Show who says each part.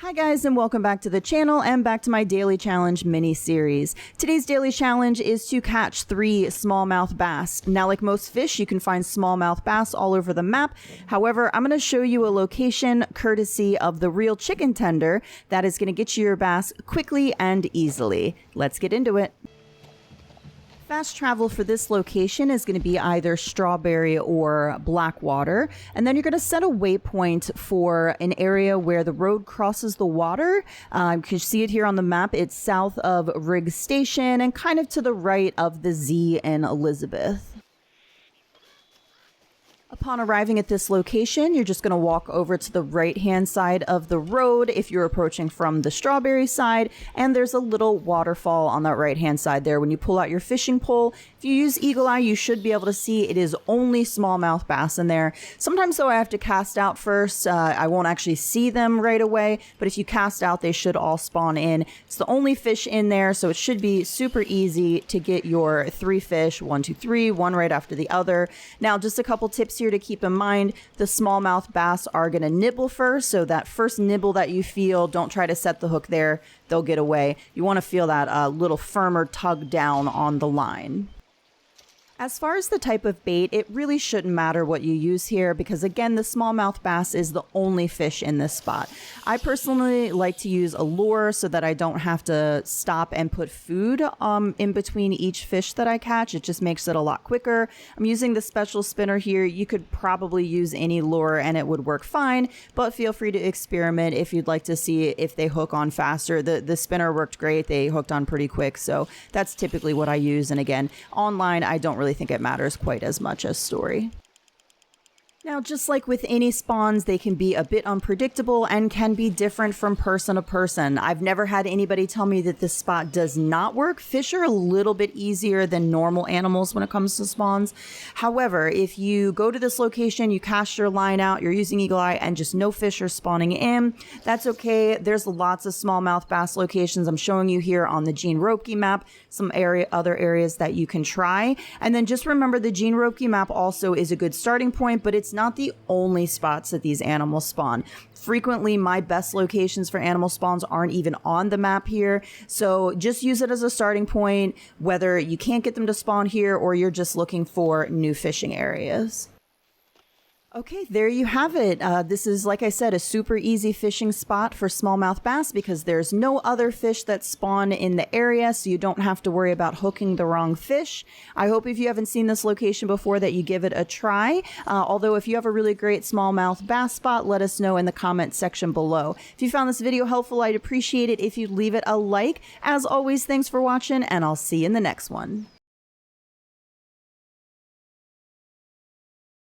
Speaker 1: Hi guys, and welcome back to the channel and back to my daily challenge mini series. Today's daily challenge is to catch 3 smallmouth bass. Now, like most fish, you can find smallmouth bass all over the map. However, I'm going to show you a location courtesy of the Real Chicken Tender that is going to get you your bass quickly and easily. Let's get into it. Fast travel for this location is going to be either Strawberry or Blackwater, and then you're going to set a waypoint for an area where the road crosses the water. You can see it here on the map. It's south of Riggs Station and kind of to the right of the Z in Elizabeth. Upon arriving at this location, you're just going to walk over to the right-hand side of the road if you're approaching from the Strawberry side, and there's a little waterfall on that right-hand side there. When you pull out your fishing pole, if you use Eagle Eye, you should be able to see it is only smallmouth bass in there. Sometimes, though, I have to cast out first. I won't actually see them right away, but if you cast out, they should all spawn in. It's the only fish in there, so it should be super easy to get your 3 fish, 1, 2, 3, one right after the other. Now, just a couple tips here to keep in mind. The smallmouth bass are going to nibble first, so that first nibble that you feel, don't try to set the hook there. They'll get away. You want to feel that little firmer tug down on the line. As far as the type of bait, it really shouldn't matter what you use here because, again, the smallmouth bass is the only fish in this spot. I personally like to use a lure so that I don't have to stop and put food in between each fish that I catch. It just makes it a lot quicker. I'm using the special spinner here. You could probably use any lure and it would work fine, but feel free to experiment if you'd like to see if they hook on faster. The spinner worked great. They hooked on pretty quick, so that's typically what I use. And again, online, I don't really think it matters quite as much as story. Now, just like with any spawns, they can be a bit unpredictable and can be different from person to person. I've never had anybody tell me that this spot does not work. Fish are a little bit easier than normal animals when it comes to spawns. However, if you go to this location, you cast your line out, you're using Eagle Eye, and just no fish are spawning in, that's okay. There's lots of smallmouth bass locations I'm showing you here on the Gene Roepke map, some other areas that you can try. And then just remember the Gene Roepke map also is a good starting point, but it's not the only spots that these animals spawn. Frequently, my best locations for animal spawns aren't even on the map here, so just use it as a starting point, whether you can't get them to spawn here or you're just looking for new fishing areas. Okay, there you have it. This is, like I said, a super easy fishing spot for smallmouth bass because there's no other fish that spawn in the area, so you don't have to worry about hooking the wrong fish. I hope if you haven't seen this location before that you give it a try. Although if you have a really great smallmouth bass spot, let us know in the comment section below. If you found this video helpful, I'd appreciate it if you'd leave it a like. As always, thanks for watching, and I'll see you in the next one.